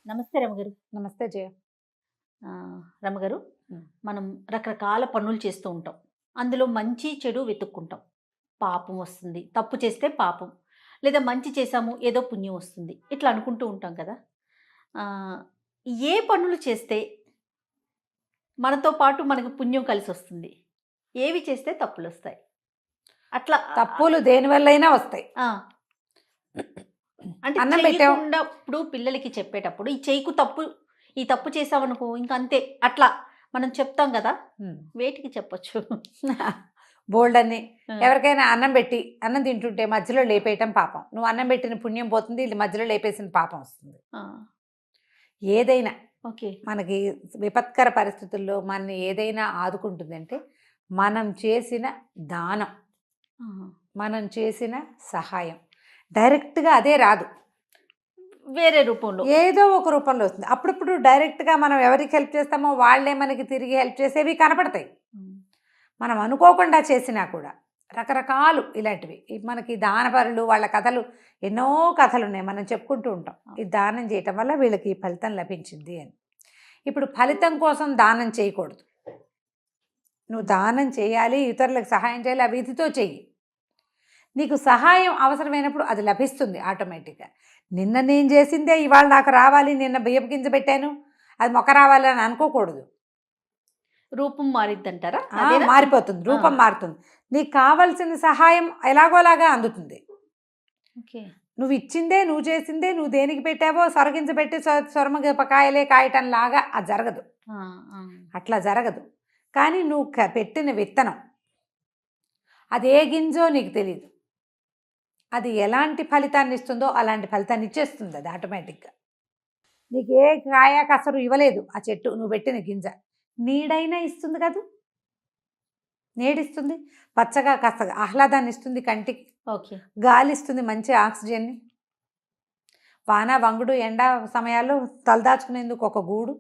నమస్తే రమగారు. నమస్తే జయ. రమగారు, హ్మ్. మనం రకరకాల పనులు చేస్తూ ఉంటాం. అందులో మంచి, చెడు వెతుక్కుంటాం. పాపం వస్తుంది. తప్పు చేస్తే పాపం. లేదా మంచి చేశాము ఏదో పుణ్యం వస్తుంది. ఇట్లా అనుకుంటూ ఉంటాం కదా! ఆహ్, ఏ పనులు చేస్తే మనతో పాటు మనకు పుణ్యం కలిసొస్తుంది? ఏవి చేస్తే తప్పులొస్తాయి? అట్లా తప్పులు దేనివల్లైనా వస్తాయి. ఆ! అంటే అన్నం పెట్టాం. చెయ్యకుండా ఇప్పుడు పిల్లలకి చెప్పేటప్పుడు ఈ తప్పు చేశావనుకో ఇంక అంతే అట్లా మనం చెప్తాం గదా! వేటికి చెప్పొచ్చు? బోల్డన్ని. ఆ! ఎవరికైనా అన్నం పెట్టి అన్నం తింటుంటే మధ్యలో లేపేయటం పాపం. నువ్వు అన్నం పెట్టిన పుణ్యం పోతుంది. ఇది మధ్యలో లేపేసిన పాపం వస్తుంది. ఆ! ఏదైనా ఓకే. మనకి విపత్కర పరిస్థితుల్లో మనని ఏదైనా ఆదుకుంటుందంటే మనం చేసిన దానం, ఆహా! మనం చేసిన సహాయం. డైరెక్ట్‌గా అదే రాదు. వేరే రూపంలో. ఏదో ఒక రూపంలో వస్తుంది. అప్పుడప్పుడు డైరెక్ట్‌గా మనం ఎవరికి హెల్ప్ చేస్తామో వాళ్ళే మనకి తిరిగి హెల్ప్ చేసేవి కనపడతాయి. హ్మ్. మనం అనుకోకుండా చేసినా కూడా రకరకాలు ఇలాంటివి మనకి దానపరులు వాళ్ళ కథలు ఎన్నో కథలు ఉన్నాయి. మనం చెప్పుకుంటూ ఉంటాం ఈ దానం చేయటం వల్ల వీళ్ళకి ఈ ఫలితం లభించింది అని. ఇప్పుడు ఫలితం కోసం దానం చేయకూడదు. నువ్వు దానం చేయాలి, ఇతరులకు సహాయం చేయాలి, ఆ విధితో చెయ్యి. నీకు సహాయం అవసరమైనప్పుడు అది లభిస్తుంది ఆటోమేటిక్గా. నిన్న నేను చేసిందే ఇవాళ నాకు రావాలి, నిన్న బియ్యపు గింజ పెట్టాను అది మొక్క రావాలి అని అనుకోకూడదు. రూపం మారిద్దంటారా? మారిపోతుంది, రూపం మారుతుంది. నీకు కావలసిన సహాయం ఎలాగోలాగా అందుతుంది. ఓకే. నువ్వు ఇచ్చిందే, నువ్వు చేసిందే, నువ్వు దేనికి పెట్టావో సొరగింజ పెట్టి సొరమగపకాయలే కాయటం లాగా అది జరగదు. అట్లా జరగదు. కానీ నువ్వు పెట్టిన విత్తనం అది ఏ గింజో నీకు తెలియదు. అది ఎలాంటి ఫలితాన్ని ఇస్తుందో అలాంటి ఫలితాన్ని ఇచ్చేస్తుంది అది ఆటోమేటిక్గా. నీకు ఏ కాయ కసరు ఇవ్వలేదు ఆ చెట్టు, నువ్వు పెట్టిన గింజ నీడైనా ఇస్తుంది కదా, నీడిస్తుంది, పచ్చగా కాస్త ఆహ్లాదాన్ని ఇస్తుంది కంటికి. ఓకే. గాలి ఇస్తుంది, మంచి ఆక్సిజన్ని. వాన వంగుడు ఎండ సమయాల్లో తలదాచుకునేందుకు ఒక గూడు.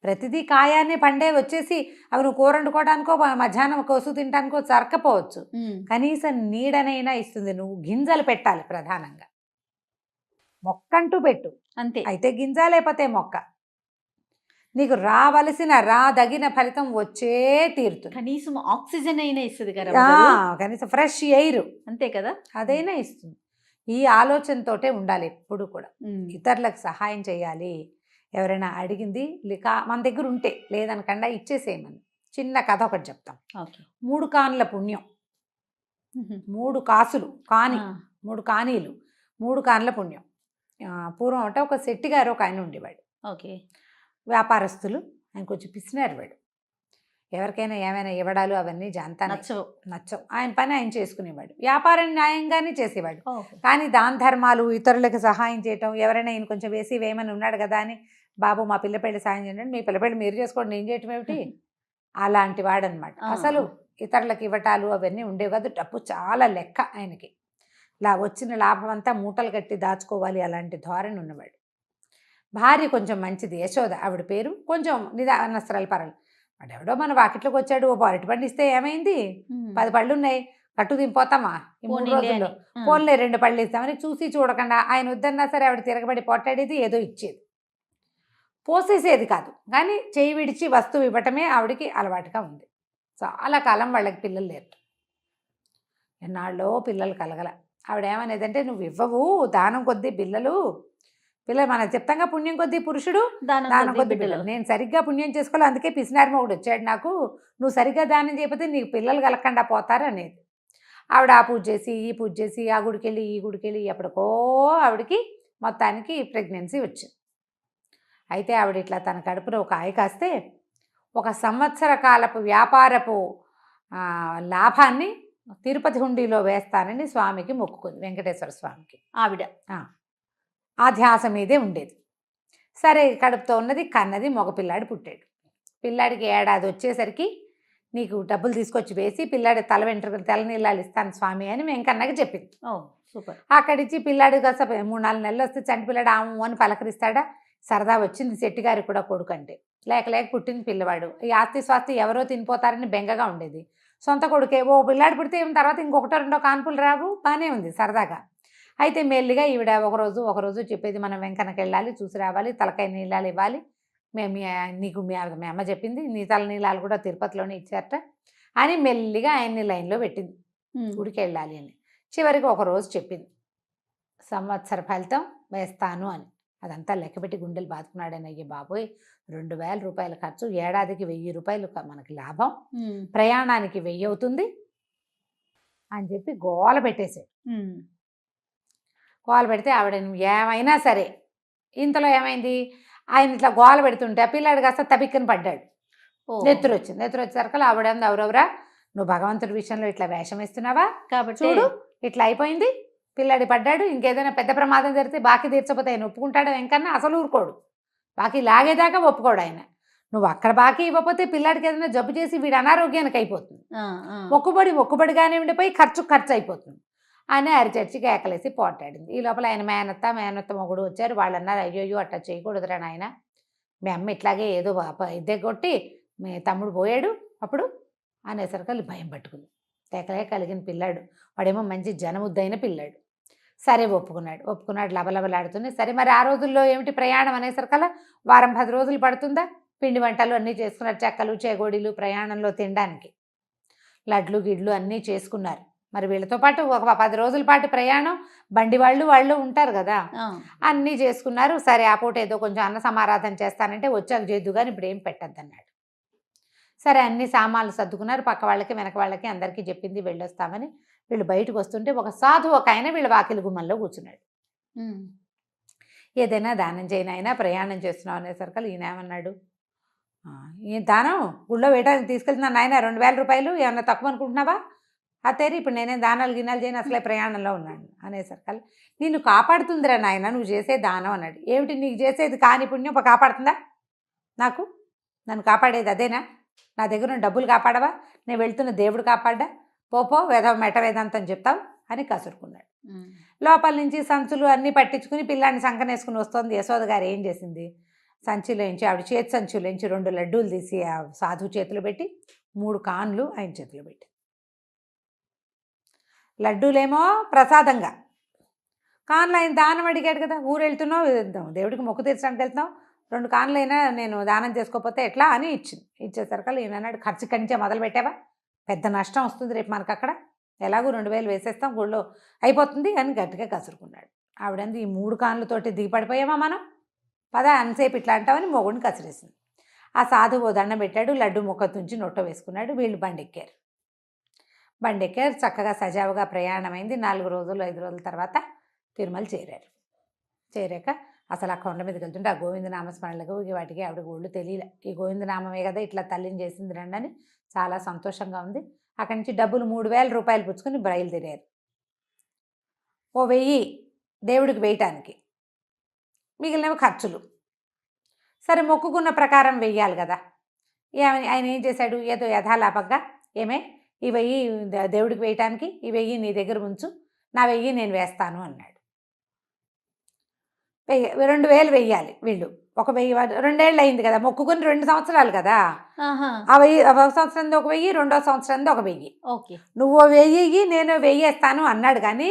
ప్రతిదీ కాయాన్ని పండే వచ్చేసి అవి నువ్వు కూర వండుకోవడానికో మధ్యాహ్నం కోసు తినడానికో సరకపోవచ్చు. కనీసం నీడనైనా ఇస్తుంది. నువ్వు గింజలు పెట్టాలి ప్రధానంగా. మొక్కంటూ పెట్టు అంతే. అయితే గింజ లేకపోతే మొక్క. నీకు రాదగిన ఫలితం వచ్చే తీరుతుంది. కనీసం ఆక్సిజన్ అయినా ఇస్తుంది కదా, కనీసం ఫ్రెష్ ఎయిర్ అంతే కదా, అదైనా ఇస్తుంది. ఈ ఆలోచనతోటే ఉండాలి ఎప్పుడు కూడా. ఇతరులకు సహాయం చేయాలి. ఎవరైనా అడిగింది మన దగ్గర ఉంటే లేదనకుండా ఇచ్చేసేయమని. చిన్న కథ ఒకటి చెప్తాం. 3 కానుల పుణ్యం. 3 కాసులు కాని 3 కానీలు 3 కానుల పుణ్యం. పూర్వం అంటే ఒక శెట్టి గారు ఒక ఆయన ఉండేవాడు. ఓకే. వ్యాపారస్తులు, ఆయన కొంచెం పిసినారు వాడు. ఎవరికైనా ఏమైనా ఇవ్వడాలు అవన్నీ నచ్చవు. ఆయన పని ఆయన చేసుకునేవాడు. వ్యాపారం న్యాయంగానే చేసేవాడు. కానీ దాన ధర్మాలు, ఇతరులకు సహాయం చేయటం, ఎవరైనా ఈయన కొంచెం వేయమని ఉన్నాడు కదా అని, బాబు మా పిల్లపెళ్ళి సాయం చేయండి, మీ పిల్లపెళ్ళి మీరు చేసుకోండి, నేను చేయటం ఏమిటి, అలాంటి వాడనమాట. అసలు ఇతరులకు ఇవ్వటాలు అవన్నీ ఉండేవి కాదు. డబ్బు చాలా లెక్క ఆయనకి. వచ్చిన లాభం అంతా మూటలు కట్టి దాచుకోవాలి, అలాంటి ధోరణి ఉన్నవాడు. భార్య కొంచెం మంచిది, యశోద ఆవిడ పేరు. కొంచెం నిదానస్త్రాలు పరాలు. వాడెవడో మన వాకిట్లోకి వచ్చాడు, ఓ అరటిపండు ఇస్తే ఏమైంది, 10 పళ్ళు ఉన్నాయి, కట్టు దింపోతామా ఈ 3 రోజుల్లో, పోన్లే 2 పళ్ళు ఇస్తామని చూసి చూడకుండా ఆయన వద్దన్నా సరే ఆవిడ తిరగబడి పొట్టాడేది, ఏదో ఇచ్చేది, పోసేసేది కాదు. కానీ చేయి విడిచి వస్తువు ఇవ్వటమే ఆవిడికి అలవాటుగా ఉంది. చాలా కాలం వాళ్ళకి పిల్లలు లేరు. ఎన్నాళ్ళో పిల్లలు కలగల. ఆవిడ ఏమనేదంటే, నువ్వు ఇవ్వవు దానం కొద్దీ పిల్లలు మనం చెప్తాంగా, పుణ్యం కొద్దీ పురుషుడు దానం కొద్దీ పిల్లలు. నేను సరిగ్గా పుణ్యం చేసుకోవాలి, అందుకే పిసినారి మొగుడు వచ్చాడు నాకు, నువ్వు సరిగ్గా దానం చేయకపోతే నీకు పిల్లలు కలగకుండా పోతారు అనేది. ఆవిడ ఆ పూజ చేసి ఈ పూజ చేసి ఆ గుడికెళ్ళి ఈ గుడికెళ్ళి ఎప్పటికో ఆవిడకి మొత్తానికి ప్రెగ్నెన్సీ వచ్చింది. అయితే ఆవిడ ఇట్లా తన కడుపులో ఒక ఆయ కాస్తే 1 సంవత్సర కాలపు వ్యాపారపు లాభాన్ని తిరుపతి హుండీలో వేస్తానని స్వామికి మొక్కుకుంది, వెంకటేశ్వర స్వామికి. ఆవిడ ఆ ధ్యాస మీదే ఉండేది. సరే కడుపుతో ఉన్నది, కన్నది, మగపిల్లాడు పుట్టాడు. పిల్లాడికి ఏడాది వచ్చేసరికి నీకు డబ్బులు తీసుకొచ్చి వేసి పిల్లాడి తల వెంట్రుకలు తెల్ల నీళ్ళాలు ఇస్తాను స్వామి అని వెంకన్నకి చెప్పింది. సూపర్. అక్కడిచ్చి పిల్లాడు కాస్త 3-4 నెలలు వస్తే చంటి పిల్లాడు ఆము అని పలకరిస్తాడా. సరదా వచ్చింది శెట్టిగారికి కూడా కొడుకు అంటే. లేక పుట్టింది పిల్లవాడు. ఈ ఆస్తి స్వాస్తి ఎవరో తినిపోతారని బెంగగా ఉండేది. సొంత కొడుకే. ఓ పిల్లాడు పుడితే తర్వాత ఇంకొకటో 2 కాన్పులు రావు, బాగానే ఉంది సరదాగా. అయితే మెల్లిగా ఈవిడ ఒకరోజు చెప్పేది, మనం వెంకన్నకి వెళ్ళాలి, చూసి రావాలి, తలకాయ నీళ్ళాలు ఇవ్వాలి, మేము నీకు మీ అమ్మ చెప్పింది, నీ తల నీళ్ళాలు కూడా తిరుపతిలోనే ఇచ్చారట అని మెల్లిగా ఆయన్ని లైన్లో పెట్టింది గుడికి వెళ్ళాలి అని. చివరికి ఒకరోజు చెప్పింది, సంవత్సర ఫలితం వేస్తాను అని. అదంతా లెక్కపెట్టి గుండెలు బాదుకున్నాడని, అయ్యే బాబోయ్ 2000 రూపాయల ఖర్చు, ఏడాదికి 1000 రూపాయలు మనకి లాభం, ప్రయాణానికి 1000 అవుతుంది అని చెప్పి గోల పెట్టేశాడు. గోల పెడితే ఆవిడ ఏమైనా సరే, ఇంతలో ఏమైంది, ఆయన ఇట్లా గోల పెడుతుంటే ఆ పిల్లాడు కాస్త తబిక్కని పడ్డాడు. నెత్తురు వచ్చేసరికి ఆవిడ ఎవరెవరా, నువ్వు భగవంతుడి విషయంలో ఇట్లా వేషం వేస్తున్నావా, కాబట్టి చూడు ఇట్లా అయిపోయింది, పిల్లాడి పడ్డాడు, ఇంకేదైనా పెద్ద ప్రమాదం జరిగితే బాకీ తీర్చపోతే ఆయన ఒప్పుకుంటాడు వెంకన్న, అసలు ఊరుకోడు, బాకీ లాగేదాకా ఒప్పుకోడు ఆయన. నువ్వు అక్కడ బాకీ ఇవ్వకపోతే పిల్లాడికి ఏదైనా జబ్బు చేసి వీడు అనారోగ్యానికి అయిపోతుంది, మొక్కుబడిగానే ఉండిపోయి ఖర్చు అయిపోతుంది అని అరిచర్చి కేకలేసి పోటాడింది. ఈ లోపల ఆయన మేనత్త మొగుడు వచ్చారు. వాళ్ళు అన్నారు, అయ్యో అట్లా చేయకూడదురా నాయన, మీ అమ్మ ఇట్లాగే ఏదో ఇద్దే కొట్టి మీ తమ్ముడు పోయాడు అప్పుడు అనేసరికి భయం పట్టుకుంది. కేకలే కలిగిన పిల్లాడు, వాడేమో మంచి జనముద్దైన పిల్లాడు. సరే ఒప్పుకున్నాడు లబలబలాడుతుంది. సరే మరి ఆ రోజుల్లో ఏమిటి ప్రయాణం అనేసరికల్లా వారం 10 రోజులు పడుతుందా, పిండి వంటలు అన్నీ చేసుకున్నారు, చెక్కలు చేగోడీలు ప్రయాణంలో తినడానికి, లడ్లు గిడ్లు అన్నీ చేసుకున్నారు. మరి వీళ్ళతో పాటు ఒక 10 రోజుల పాటు ప్రయాణం, బండి వాళ్ళు ఉంటారు కదా, అన్నీ చేసుకున్నారు. సరే ఆ పూట ఏదో కొంచెం అన్న సమారాధన చేస్తానంటే వచ్చాక చేద్దు కానీ ఇప్పుడు ఏం పెట్టద్దు అన్నాడు. సరే అన్ని సామాన్లు సర్దుకున్నారు, పక్క వాళ్ళకి వెనక వాళ్ళకి అందరికీ చెప్పింది, వెళ్ళొస్తామని. వీళ్ళు బయటకు వస్తుంటే ఒక సాధువు ఒక ఆయన వీళ్ళ వాకిలి గుమ్మంలో కూర్చున్నాడు. ఏదైనా దానం చేయని ఆయన, ప్రయాణం చేస్తున్నావు అనేసరికి ఈయన ఏమన్నాడు, ఈ దానం గుళ్ళో వేయడానికి తీసుకెళ్తున్నాను ఆయన, 2000 రూపాయలు ఏమన్నా తక్కువ అనుకుంటున్నావా, అతేరి ఇప్పుడు నేనేం దానాలు గినాలు చేయను, అసలే ప్రయాణంలో ఉన్నాను అనేసరికి, నిన్ను కాపాడుతుందిరా నాయన నువ్వు చేసే దానం అన్నాడు. ఏమిటి నీకు చేసేది కాని పుణ్యం కాపాడుతుందా, నన్ను కాపాడేది అదేనా, నా దగ్గర డబ్బులు కాపాడవా, నేను వెళ్తున్న దేవుడు కాపాడ్డా, పోపో మెట వేదాంతం చెప్తావు అని కసురుకున్నాడు. లోపల నుంచి సంచులు అన్నీ పట్టించుకుని పిల్లాన్ని సంకనేసుకుని వస్తుంది. యశోద గారు ఏం చేసింది, సంచిలోంచి ఆవిడ చేతి సంచులోంచి 2 లడ్డూలు తీసి ఆ సాధువు చేతిలో పెట్టి 3 కాన్లు ఆయన చేతిలో పెట్టి, లడ్డూలేమో ప్రసాదంగా, కాన్లు ఆయన దానం అడిగాడు కదా, ఊరు వెళ్తున్నావు దేవుడికి మొక్కు తీర్చడానికి వెళ్తున్నావు, 2 కాన్లైనా నేను దానం చేసుకోకపోతే ఎట్లా అని ఇచ్చేసరికి ఈయన అన్నాడు, ఖర్చు కంచే మొదలు పెట్టావా, పెద్ద నష్టం వస్తుంది రేపు మనకు, అక్కడ ఎలాగూ 2000 వేసేస్తాం, గుళ్ళో అయిపోతుంది అని గట్టిగా కసురుకున్నాడు. ఆవిడంది, ఈ 3 కాన్లతోటి దిగిపడిపోయామా మనం, పద అంతసేపు ఇట్లా అంటామని మొగుడిని కసిరేసింది. ఆ సాధువు దండం పెట్టాడు, లడ్డు ముక్క తుంచి నొట్ట వేసుకున్నాడు. వీళ్ళు బండెక్కారు. చక్కగా సజావుగా ప్రయాణమైంది. 4 రోజులు 5 రోజుల తర్వాత తిరుమల చేరాక అసలు ఆ కొండ మీదకి వెళ్తుంటే ఆ గోవిందనామస్మరణలకు వాటికి ఆవిడ ఒళ్ళు తెలియలే, ఈ గోవిందనామమే కదా ఇట్లా తల్లిని చేసింది రండి అని చాలా సంతోషంగా ఉంది. అక్కడి నుంచి డబ్బులు 3000 రూపాయలు పుచ్చుకొని బయలుదేరారు. 1000 దేవుడికి వేయటానికి, మిగిలినవి ఖర్చులు. సరే మొక్కుకున్న ప్రకారం వెయ్యాలి కదా, ఆయన ఏం చేశాడు, ఏదో యథాలాపంగా, ఏమే ఈ 1000 దేవుడికి వేయటానికి, ఈ 1000 నీ దగ్గర ఉంచు, నా 1000 నేను వేస్తాను అన్నాడు. 2000 వెయ్యాలి వీళ్ళు, ఒక 1000 2 ఏళ్ళు అయింది కదా, మొక్కుకుని 2 సంవత్సరాలు కదా, ఆ 1000 ఒక సంవత్సరం 1000, 2వ సంవత్సరం 1000. ఓకే, నువ్వు 1000 నేను 1000 వేస్తాను అన్నాడు. కానీ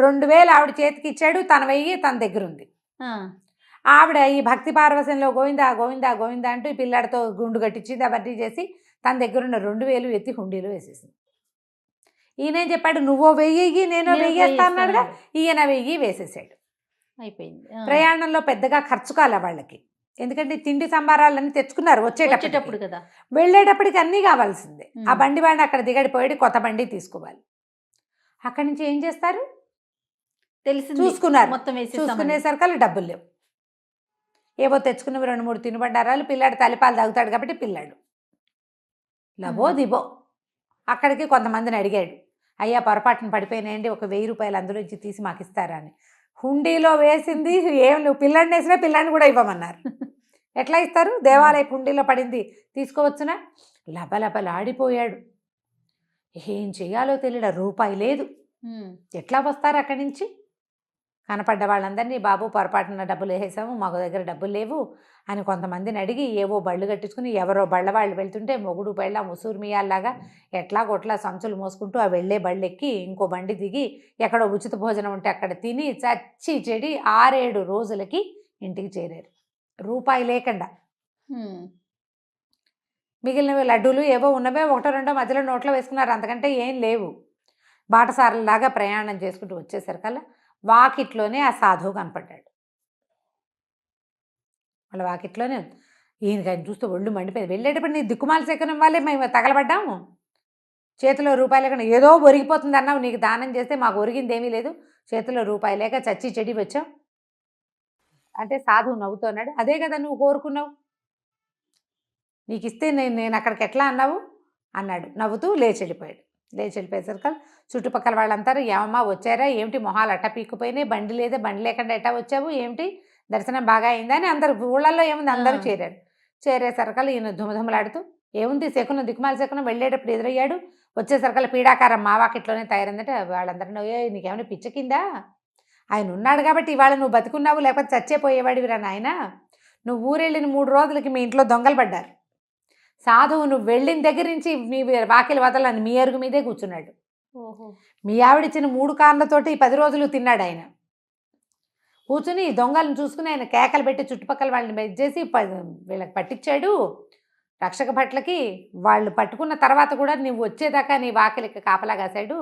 2000 ఆవిడ చేతికి ఇచ్చాడు, తన 1000 తన దగ్గర ఉంది. ఆవిడ ఈ భక్తి పార్వశంలో గోవిందా గోవిందా గోవిందా అంటూ ఈ పిల్లాడితో గుండు కట్టించింది, అవన్నీ చేసి తన దగ్గర ఉన్న 2000 ఎత్తి హుండీలో వేసేసింది. ఈయనేం చెప్పాడు, నువ్వు 1000 నేను 1000 వేస్తా అన్నాడుగా, ఈయన 1000 వేసేసాడు. అయిపోయింది. ప్రయాణంలో పెద్దగా ఖర్చు కాలే వాళ్ళకి, ఎందుకంటే తిండి సంబారాలన్నీ తెచ్చుకున్నారు వచ్చేటప్పుడు కదా, వెళ్ళేటప్పటికి అన్నీ కావాల్సిందే. ఆ బండి వాడిని అక్కడ దిగడిపోయాడు, కొత్త బండి తీసుకోవాలి. అక్కడి నుంచి ఏం చేస్తారు తెలిసి చూసుకున్నారు, మొత్తం చూసుకునేసరికి డబ్బులు లేవు. ఏవో తెచ్చుకున్నవి 2-3 తినుబండారాలు, పిల్లాడు తల్లిపాలు తాగుతాడు కాబట్టి పిల్లాడు లబో దిబో. అక్కడికి కొంతమందిని అడిగాడు, అయ్యా పొరపాటున పడిపోయినాయండి, ఒక 1000 రూపాయలు అందులోంచి తీసి మాకు ఇస్తారా అని. హుండీలో వేసింది ఏం, నువ్వు పిల్లాడిని వేసినా పిల్లాడిని కూడా ఇవ్వమన్నారు. ఎట్లా ఇస్తారు, దేవాలయ హుండీలో పడింది తీసుకోవచ్చునా. లబలబలాడిపోయాడు, ఏం చెయ్యాలో తెలియదు, రూపాయి లేదు, ఎట్లా వస్తారు అక్కడి నుంచి. కనపడ్డ వాళ్ళందరినీ బాబు పొరపాటున డబ్బులు వేసేసాము, మాకు దగ్గర డబ్బులు లేవు అని కొంతమందిని అడిగి ఏవో బళ్ళు కట్టించుకుని ఎవరో బళ్ళ వాళ్ళు వెళ్తుంటే మొగుడు బళ్ళ ముసూర్మియాల్లాగా ఎట్లా కొట్లా సంచులు మోసుకుంటూ ఆ వెళ్ళే బళ్ళు ఎక్కి ఇంకో బండి దిగి ఎక్కడో ఉచిత భోజనం ఉంటే అక్కడ తిని చచ్చి చెడి 6-7 రోజులకి ఇంటికి చేరారు, రూపాయి లేకుండా. మిగిలినవి లడ్డూలు ఏవో ఉన్నవే, 1-2 మధ్యలో నోట్లో వేసుకున్నారు, అంతకంటే ఏం లేవు. బాటసారులాగా ప్రయాణం చేసుకుంటూ వచ్చేసరికల్లా వాకిట్లోనే ఆ సాధువు కనపడ్డాడు. వాళ్ళ వాకిట్లోనే ఈయనకి చూస్తే ఒళ్ళు మండిపోయింది. వెళ్ళేటప్పుడు నీ దిక్కుమాల శకునం వల్లే మేము తగలబడ్డాము, చేతిలో రూపాయి లేకుండా ఏదో ఒరిగిపోతుంది అన్నావు, నీకు దానం చేస్తే మాకు ఒరిగింది ఏమీ లేదు, చేతిలో రూపాయి లేక చచ్చి చెడి వచ్చావు అంటే సాధువు నవ్వుతున్నాడు. అదే కదా నువ్వు కోరుకున్నావు, నీకు ఇస్తే నేను అక్కడికి ఎట్లా అన్నావు అన్నాడు. నవ్వుతూ లేచి వెళ్ళిపోయేసరికి చుట్టుపక్కల వాళ్ళంతా ఏమమ్మా వచ్చారా ఏమిటి, మొహాలు అట్ట పీక్కుపోయినాయి, బండి లేదా, బండి లేకుండా ఎట్టా వచ్చావు ఏమిటి, దర్శనం బాగా అయిందా అని అందరు ఊళ్ళల్లో ఏముంది అందరూ చేరేసరికల్ ఈయన ధుమధుమలాడుతూ ఏముంది శకునం, దిక్కుమాల శకునం వెళ్ళేటప్పుడు ఎదురయ్యాడు, వచ్చేసరికల్ పీడాకారం మా వాకిట్లోనే తయారైందంటే వాళ్ళందరూ నీకేమైనా పిచ్చకిందా, ఆయన ఉన్నాడు కాబట్టి ఇవాళ నువ్వు బతుకున్నావు, లేకపోతే చచ్చేపోయేవాడివిరా నాయన, నువ్వు ఊరెళ్ళిన 3 రోజులకి మీ ఇంట్లో దొంగలు పడ్డారు, సాధువు నువ్వు వెళ్ళిన దగ్గర నుంచి మీ వాకిలి వదలని మీ అరుగు మీదే కూర్చున్నాడు, మీ ఆవిడిచ్చిన 3 కార్లతోటి 10 రోజులు తిన్నాడు ఆయన, కూర్చుని దొంగలను చూసుకుని ఆయన కేకలు పెట్టి చుట్టుపక్కల వాళ్ళని మెచ్చేసి వీళ్ళకి పట్టించాడు రక్షక భట్లకి. వాళ్ళు పట్టుకున్న తర్వాత కూడా నువ్వు వచ్చేదాకా నీ వాకిలికి కాపలా కాశాడు,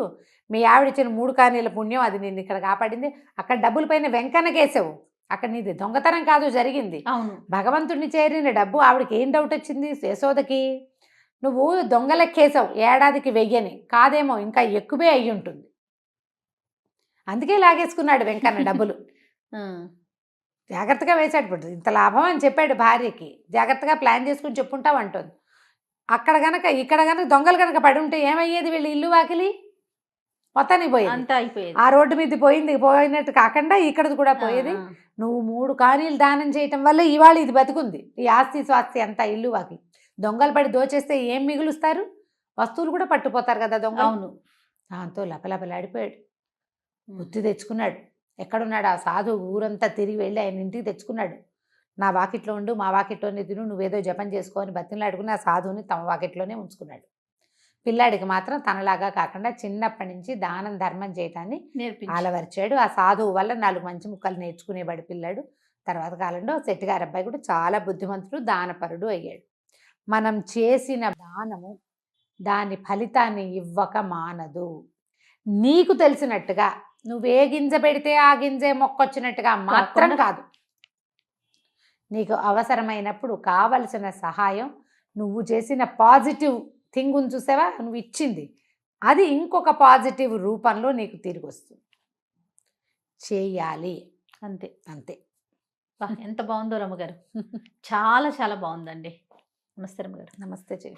మీ ఆవిడిచ్చిన 3 కానీల పుణ్యం అది నిన్ను ఇక్కడ కాపాడింది, అక్కడ డబ్బుల పైన వెంకన్నకేసావు, అక్కడ నీది దొంగతనం కాదు జరిగింది, అవును భగవంతుడిని చేరిన డబ్బు. ఆవిడకి ఏం డౌట్ వచ్చింది యశోదకి, నువ్వు దొంగలెక్కేసావు, ఏడాదికి 1000 కాదేమో ఇంకా ఎక్కువే అయ్యి ఉంటుంది, అందుకే లాగేసుకున్నాడు వెంకన్న డబ్బులు. జాగ్రత్తగా వేశాడు, ఇప్పుడు ఇంత లాభం అని చెప్పాడు భార్యకి, జాగ్రత్తగా ప్లాన్ చేసుకుని చెప్పుంటావు అంటుంది. అక్కడ గనక ఇక్కడ గనక దొంగలు కనుక పడి ఉంటే ఏమయ్యేది, వీళ్ళు ఇల్లు వాకిలి మొత్తానికి పోయేది, అంతా అయిపోయేది, ఆ రోడ్డు మీద పోయినట్టు కాకుండా ఇక్కడది కూడా పోయేది. నువ్వు 3 కానీలు దానం చేయటం వల్ల ఇవాళ ఇది బతుకుంది, ఈ ఆస్తి స్వాస్తి అంతా ఇల్లు వాకి. దొంగలు పడి దోచేస్తే ఏం మిగులుస్తారు, వస్తువులు కూడా పట్టుపోతారు కదా దొంగలు. అవును, దాంతో లపలపలాడిపోయాడు, బుద్ధి తెచ్చుకున్నాడు. ఎక్కడున్నాడు ఆ సాధువు, ఊరంతా తిరిగి వెళ్ళి ఆయన ఇంటికి తెచ్చుకున్నాడు. నా వాకిట్లో ఉండు, మా వాకిట్లోనే తిను, నువ్వేదో జపం చేసుకొని బతిలాడుకుని ఆ సాధువుని తమ వాకిట్లోనే ఉంచుకున్నాడు. పిల్లాడికి మాత్రం తనలాగా కాకుండా చిన్నప్పటి నుంచి దానం ధర్మం చేయటాన్ని అలవర్చాడు. ఆ సాధువు వల్ల 4 మంచి ముక్కలు నేర్చుకునేవాడు పిల్లాడు. తర్వాత కాలంలో శెట్టిగారి అబ్బాయి కూడా చాలా బుద్ధిమంతుడు, దానపరుడు అయ్యాడు. మనం చేసిన దానము దాని ఫలితాన్ని ఇవ్వక మానదు. నీకు తెలిసినట్టుగా నువ్వే గింజ పెడితే ఆ గింజే మొక్కొచ్చినట్టుగా మాత్రం కాదు, నీకు అవసరమైనప్పుడు కావలసిన సహాయం, నువ్వు చేసిన పాజిటివ్ థింగ్ చూసావా, నువ్వు ఇచ్చింది అది ఇంకొక పాజిటివ్ రూపంలో నీకు తిరిగి వస్తుంది, చేయాలి అంతే అంతే. ఎంత బాగుందో రమ్మగారు, చాలా చాలా బాగుందండి. నమస్తే రమ్మగారు. నమస్తే చెయ్యి.